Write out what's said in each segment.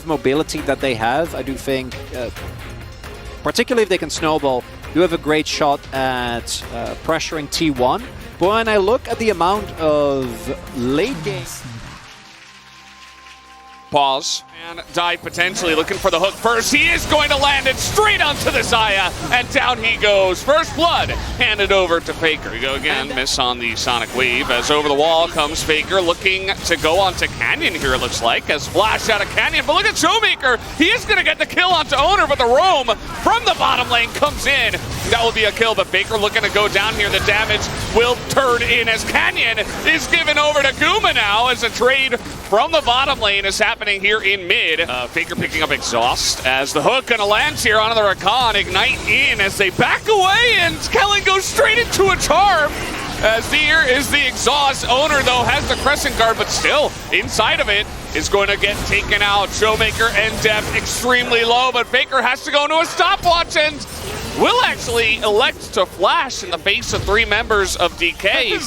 of mobility that they have, I do think, particularly if they can snowball, do have a great shot at pressuring T1. But when I look at the amount of late game... Pause and dive potentially, looking for the hook first. He is going to land it straight onto the Zaya, and down he goes. First blood handed over to Faker. We go again, miss on the Sonic Wave as over the wall comes Faker, looking to go onto Canyon here, it looks like, as flash out of Canyon. But look at Showmaker, he is going to get the kill onto Owner, but the roam from the bottom lane comes in. That will be a kill, but Faker looking to go down here. The damage will turn in as Canyon is given over to Guma now, as a trade from the bottom lane is happening here in mid. Faker picking up Exhaust as the hook gonna land here onto the Rakan. Ignite in as they back away, and Kellen goes straight into a charm. As here is the Exhaust. Owner, though, has the Crescent Guard, but still inside of it is going to get taken out. Showmaker and Depth extremely low, but Faker has to go into a stopwatch and will actually elect to flash in the face of 3 members of DK.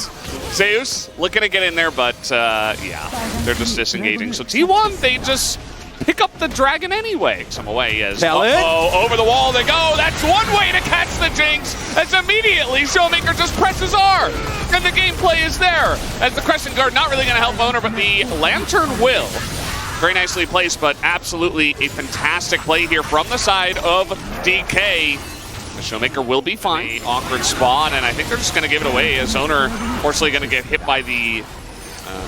Zeus looking to get in there, but yeah, they're just disengaging. So T1, they just pick up the dragon anyway. Some away as over the wall they go. That's one way to catch the Jinx, as immediately Showmaker just presses R, and the gameplay is there. As the Crescent Guard not really going to help Owner, but the Lantern will. Very nicely placed, but absolutely a fantastic play here from the side of DK. The Showmaker will be fine. Awkward spawn, and I think they're just going to give it away, as Owner fortunately going to get hit by the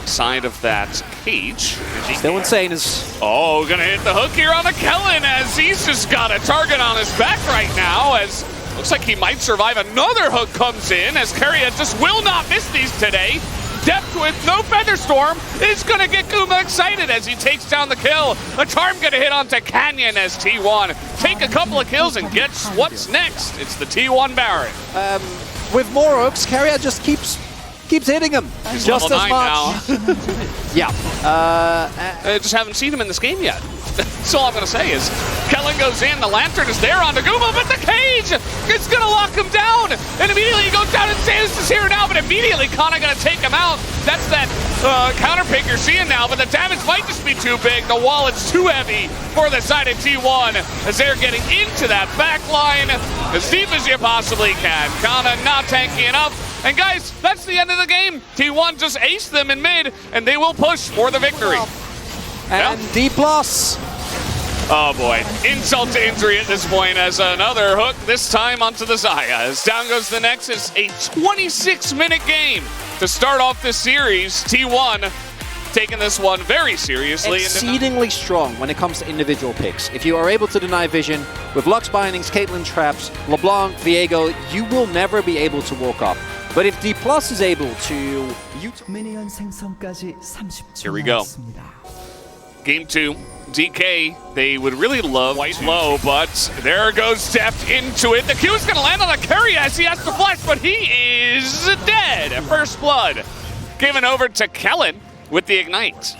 side of that cage. Still insane is... Oh, gonna hit the hook here on the Kellen, as he's just got a target on his back right now, as looks like he might survive. Another hook comes in, as Keria just will not miss these today. Depth with no Featherstorm is gonna get Guma excited as he takes down the kill. A charm gonna hit onto Canyon as T1 take a couple of kills and gets what's next. It's the T1 Baron. With more hooks, Keria just keeps hitting him. He's just level as 9 much. now. Yeah. I just haven't seen him in this game yet. That's all I'm going to say is Kellen goes in, the Lantern is there onto Guma, but the cage is going to lock him down. And immediately he goes down, and Zeus is here now, but immediately Kana going to take him out. That's that counter pick you're seeing now, but the damage might just be too big. The wall is too heavy for the side of T1 as they're getting into that back line as deep as you possibly can. Kana not tanky enough. And guys, that's the end of the game. T1 just aced them in mid, and they will push for the victory. And D+. Oh boy, insult to injury at this point, as another hook, this time onto the Zaya. As down goes the Nexus, a 26-minute game to start off this series. T1 taking this one very seriously. Exceedingly strong when it comes to individual picks. If you are able to deny vision with Lux Bindings, Caitlyn Traps, LeBlanc, Viego, you will never be able to walk up. But if D+ is able to... Here we go. Game 2. DK, they would really love white low, but there goes Depth into it. The Q is going to land on a Keria as he has to flash, but he is dead. First blood given over to Kellen with the Ignite.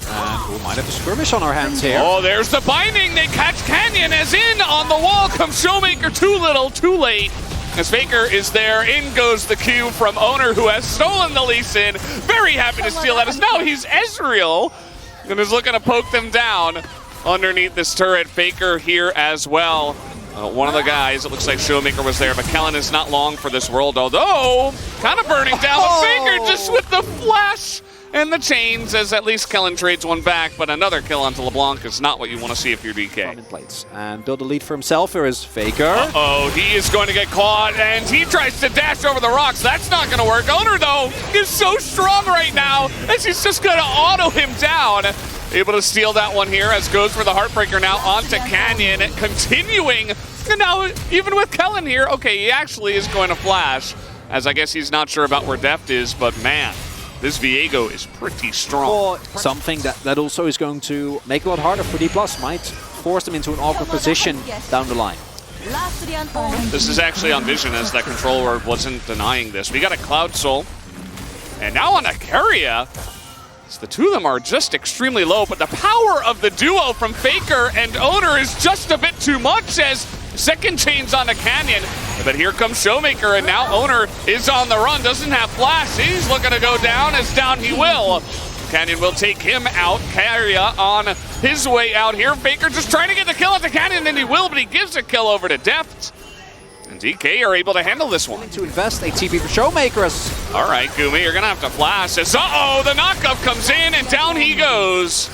And we might have a skirmish on our hands here. Oh, there's the binding. They catch Canyon as in on the wall comes Showmaker. Too little, too late. As Faker is there, in goes the Q from Owner, who has stolen the Lee Sin. Very happy to steal that. As now he's Ezreal and is looking to poke them down underneath this turret. Faker here as well. One of the guys, it looks like Showmaker was there, but Kellen is not long for this world, although kind of burning down. But Faker just with the flash and the chains, as at least Kellen trades one back, but another kill onto LeBlanc is not what you want to see if you're DK. And build a lead for himself. Here is Faker. Uh-oh, he is going to get caught, and he tries to dash over the rocks. That's not going to work. Owner, though, is so strong right now, as he's just going to auto him down. Able to steal that one here, as goes for the Heartbreaker now onto Canyon, continuing. And now, even with Kellen here, okay, he actually is going to flash, as I guess he's not sure about where Depth is, but man, this Viego is pretty strong. Something that also is going to make it a lot harder for D+, might force them into an awkward position down the line. This is actually on Vision, as that controller wasn't denying this. We got a Cloud Soul, and now on a Keria. The two of them are just extremely low, but the power of the duo from Faker and Owner is just a bit too much, as second chains on a Canyon. But here comes Showmaker, and now Owner is on the run, doesn't have flash. He's looking to go down, as down he will. Canyon will take him out. Karya on his way out here. Faker just trying to get the kill at the Canyon, and he will, but he gives a kill over to Deft. And DK are able to handle this one. To invest a TP for Showmakers. All right, Gumi, you're going to have to flash. Uh-oh, the knockup comes in, and down he goes.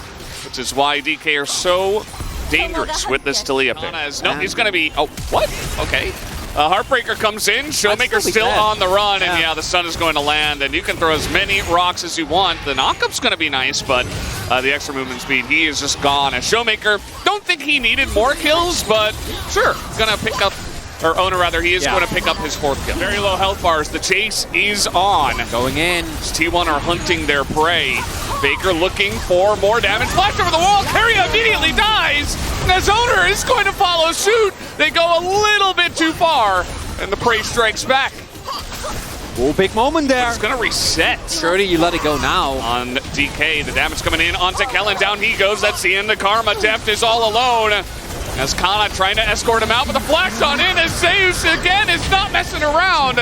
Which is why DK are so dangerous with this Talia pick. No, he's going to be... Oh, what? Okay. Heartbreaker comes in. Showmaker's still on the run, and yeah, the stun is going to land, and you can throw as many rocks as you want. The knockup's going to be nice, but the extra movement speed, he is just gone. As Showmaker, don't think he needed more kills, but sure, going to pick up... Or Owner, rather, he is going to pick up his 4th kill. Very low health bars. The chase is on. Going in. T1 are hunting their prey. Baker looking for more damage. Flash over the wall. Karya immediately dies. As Owner is going to follow suit. They go a little bit too far, and the prey strikes back. Oh, big moment there. It's going to reset. Shirley, you let it go now. On DK, the damage coming in onto Kellen. Down he goes. That's the end of Karma. Deft is all alone. As Kana trying to escort him out, but the flash on in as Zeus again is not messing around.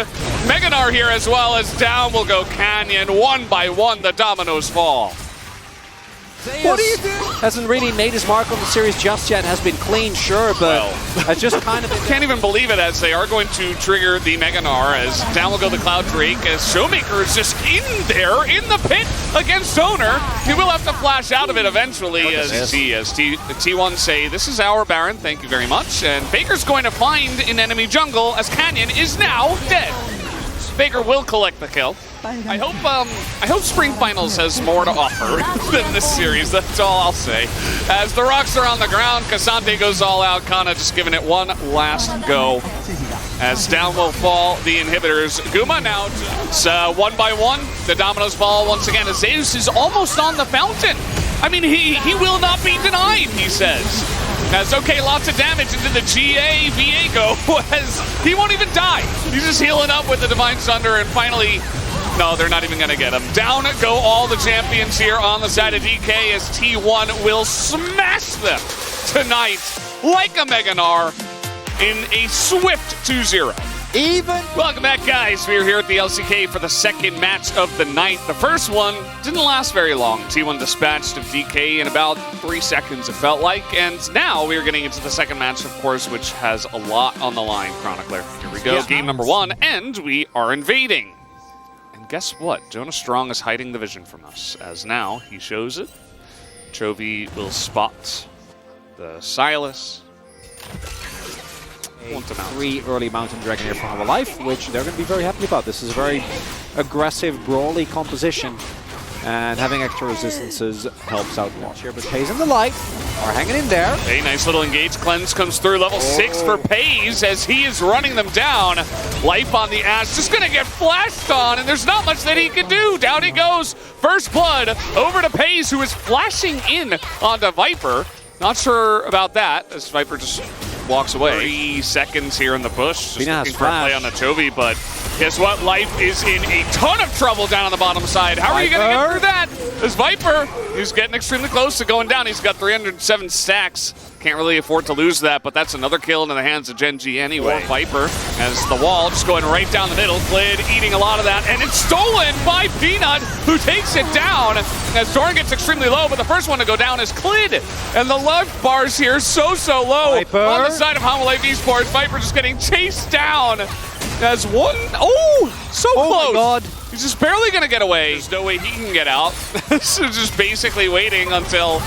Meganar here as well, as down will go Canyon. One by one, the dominoes fall. What do you do? Hasn't really made his mark on the series just yet. Has been clean, sure, but has just kind of been... Can't even believe it, as they are going to trigger the Meganar, as down will go the Cloud Drake, as Showmaker is just in there, in the pit against Owner. He will have to flash out of it eventually, as T1 say, this is our Baron, thank you very much. And Baker's going to find an enemy jungle, as Canyon is now dead. Baker will collect the kill. I hope Spring Finals has more to offer than this series, that's all I'll say. As the rocks are on the ground, Cassante goes all out, Kana just giving it one last go. As down will fall the inhibitors. Guma now, it's 1 by 1, the dominoes fall once again, as Zeus is almost on the fountain. I mean, he will not be denied, he says. As okay, lots of damage into the GA Viego, as he won't even die. He's just healing up with the Divine Thunder, and finally, no, they're not even going to get him. Down go all the champions here on the side of DK, as T1 will smash them tonight like a Meganar in a swift 2-0. Welcome back, guys. We're here at the LCK for the second match of the night. The first one didn't last very long. T1 dispatched of DK in about 3 seconds, it felt like. And now we're getting into the second match, of course, which has a lot on the line, Chronicler. Here we go, game number 1, and we are invading. And guess what? Jonas Strong is hiding the vision from us, as now he shows it. Chovy will spot the Silas. 3 early Mountain Dragon here for Our Life, which they're going to be very happy about. This is a very aggressive, brawly composition, and having extra resistances helps out much here. But Pays and the Light are hanging in there. A nice little engage cleanse comes through, level 6 for Pays, as he is running them down. Life on the Ash, just going to get flashed on, and there's not much that he can do. Down he goes, first blood over to Pays, who is flashing in onto Viper. Not sure about that, as Viper just walks away. 3 seconds here in the bush. Just looking for a play on the Chovy, but guess what? Life is in a ton of trouble down on the bottom side. How are you going to get through that? This Viper, he's getting extremely close to going down. He's got 307 stacks. Can't really afford to lose that, but that's another kill into the hands of Gen G anyway. Viper has the wall just going right down the middle. Clid eating a lot of that, and it's stolen by Peanut, who takes it down as Doran gets extremely low, but the first one to go down is Clid. And the life bars here so low. Viper on the side of Life Esports. Viper just getting chased down as one. Oh, so close. My God. He's just barely going to get away. There's no way he can get out. So just basically waiting until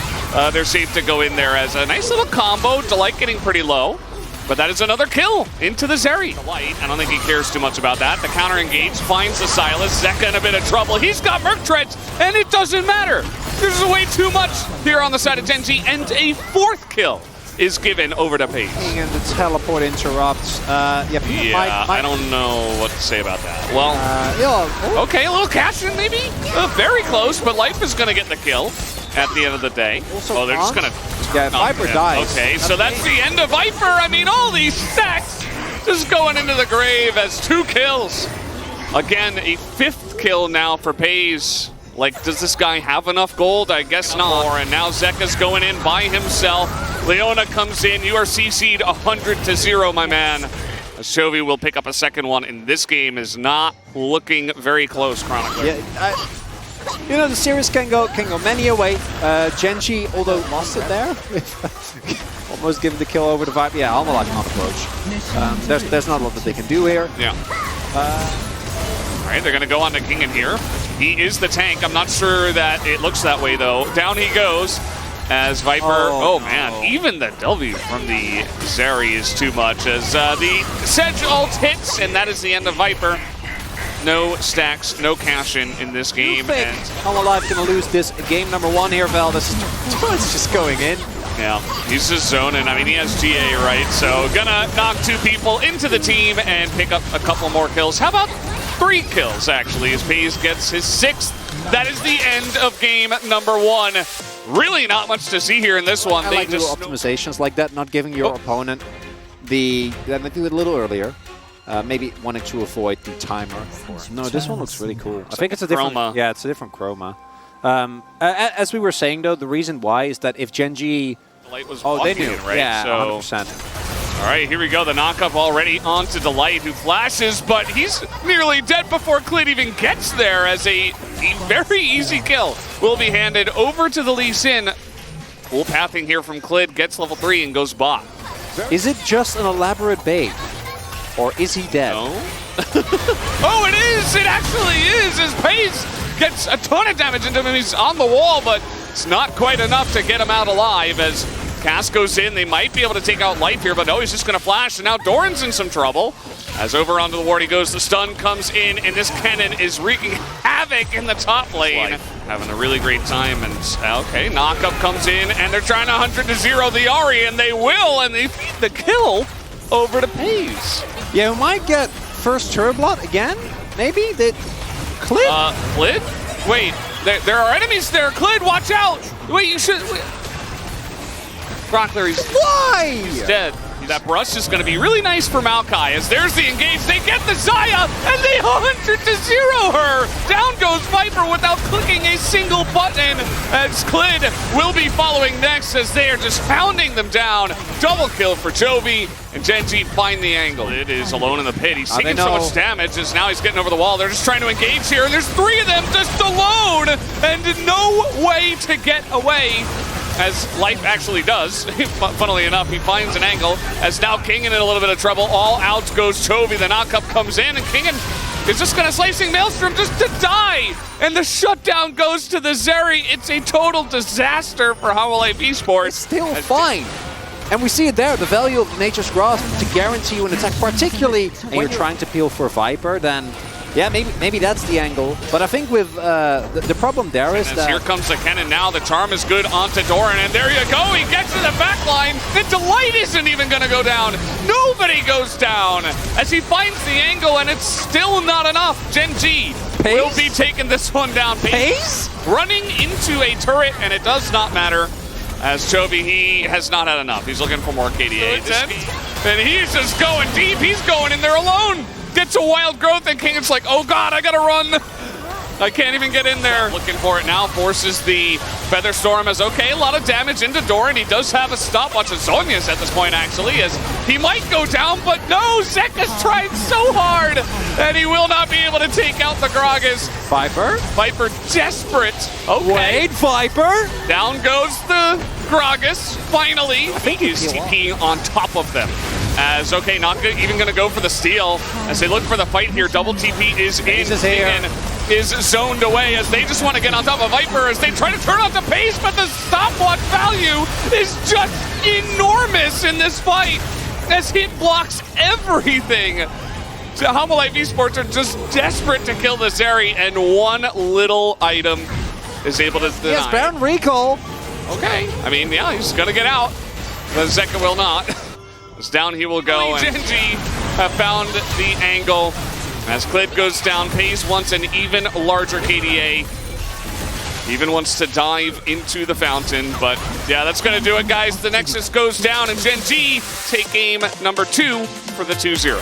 they're safe to go in there as a nice little combo. Delight getting pretty low. But that is another kill into the Zeri. Delight, I don't think he cares too much about that. The counter engage finds the Silas. Zeka in a bit of trouble. He's got Merc Treads, and it doesn't matter. There's way too much here on the side of Gen G, and a 4th kill is given over to Paige. And the teleport interrupts. I don't know what to say about that. Well, okay, a little cash in maybe? Very close, but Life is going to get the kill at the end of the day. Also, they're just going to... Yeah, Viper dies. Okay, so that's the end of Viper. I mean, all these stacks just going into the grave as 2 kills. Again, a 5th kill now for Pays. Like, does this guy have enough gold? I guess not. And now Zeka's going in by himself. Leona comes in. You are CC'd 100-0, my man. Chovy will pick up a second one, and this game is not looking very close, Chronicler. Yeah, You know, the series can go many a way. Genji, although lost it there, almost given the kill over the Viper. Yeah, Almalak on approach. There's not a lot that they can do here. Yeah. All right, they're going to go on to King in here. He is the tank. I'm not sure that it looks that way, though. Down he goes as Viper. Oh man, even the W from the Zeri is too much as the Sedge ult hits, and that is the end of Viper. No stacks, no cash in this game. And Almalak going to lose this game number 1 here, Val. This is just going in. Yeah, he's just zoning. I mean, he has GA, right? So gonna knock 2 people into the team and pick up a couple more kills. How about 3 kills, actually, as Pace gets his 6th. That is the end of game number 1. Really not much to see here in this one. I like little optimizations like that, not giving your opponent the... They do it a little earlier. Maybe wanting to avoid the timer. No, this one looks really cool. I think it's a different... Chroma. Yeah, it's a different chroma. As we were saying, though, the reason why is that if Genji... Delight was they knew, right? Yeah, so 100%. All right, here we go. The knockup already onto Delight, who flashes, but he's nearly dead before Clid even gets there, as a very easy kill will be handed over to the Lee Sin. Full pathing here from Clid, gets level 3 and goes bot. Is it just an elaborate bait? Or is he dead? No. Oh, it is! It actually is! As Pace gets a ton of damage into him. He's on the wall, but it's not quite enough to get him out alive. As Cass goes in, they might be able to take out Life here, but no, he's just going to flash. And now Doran's in some trouble. As over onto the ward he goes, the stun comes in, and this cannon is wreaking havoc in the top lane. Having a really great time, and okay, knockup comes in, and they're trying to 100-0 the Ahri, and they will, and they feed the kill over to Pace. Yeah, we might get first Turblot again, maybe? Clid? Clid? Wait, there are enemies there. Clid, watch out! Wait, you should... Brockler, he's dead. That brush is going to be really nice for Maokai, as there's the engage. They get the Xayah, and they 100-0 her! Down goes Viper without clicking a single button, as Clid will be following next, as they are just pounding them down. Double kill for Jovi, and Genji find the angle. It is alone in the pit. He's taking so much damage, as now he's getting over the wall. They're just trying to engage here, and there's 3 of them just alone, and no way to get away. As Life actually does. Funnily enough, he finds an angle, as now Kingen in a little bit of trouble. All out goes Chovy. The knockup comes in, and Kingen is just going to Slicing Maelstrom just to die. And the shutdown goes to the Zeri. It's a total disaster for Hololive Esports. It's still fine. And we see it there, the value of Nature's Grasp to guarantee you an attack, particularly when you're trying to peel for Viper, then... Yeah, maybe that's the angle. But I think with the problem there is that... Here comes the cannon now. The charm is good onto Doran. And there you go. He gets to the back line. The Delight isn't even going to go down. Nobody goes down as he finds the angle, and it's still not enough. Genji will be taking this one down. Pace? Running into a turret, and it does not matter. As Chovy, he has not had enough. He's looking for more KDA. And he's just going deep. He's going in there alone. Gets a wild growth, and Kingen's like, oh god, I gotta run. I can't even get in there. Looking for it now, forces the Feather Storm as okay, a lot of damage into Doran. He does have a stopwatch of Zhonya's at this point, actually, as he might go down, but no, Zeka's tried so hard, and he will not be able to take out the Gragas. Viper desperate. Okay. Wait, Viper? Down goes the Gragas, finally. I think he's TPing on top of them. As, okay, not even going to go for the steal. As they look for the fight here, double TP is in. Kingen is zoned away as they just want to get on top of Viper as they try to turn off the pace, but the stopwatch value is just enormous in this fight as hit blocks everything. So Hololive Esports are just desperate to kill the Zeri, and one little item is able to deny. Yes, Baron recall. Okay, I mean, yeah, he's going to get out, but Zeka will not. Down he will go, and Genji have found the angle. As Clid goes down, Pace wants an even larger KDA. Even wants to dive into the fountain, but yeah, that's going to do it, guys. The Nexus goes down, and Genji take game number 2 for the 2-0.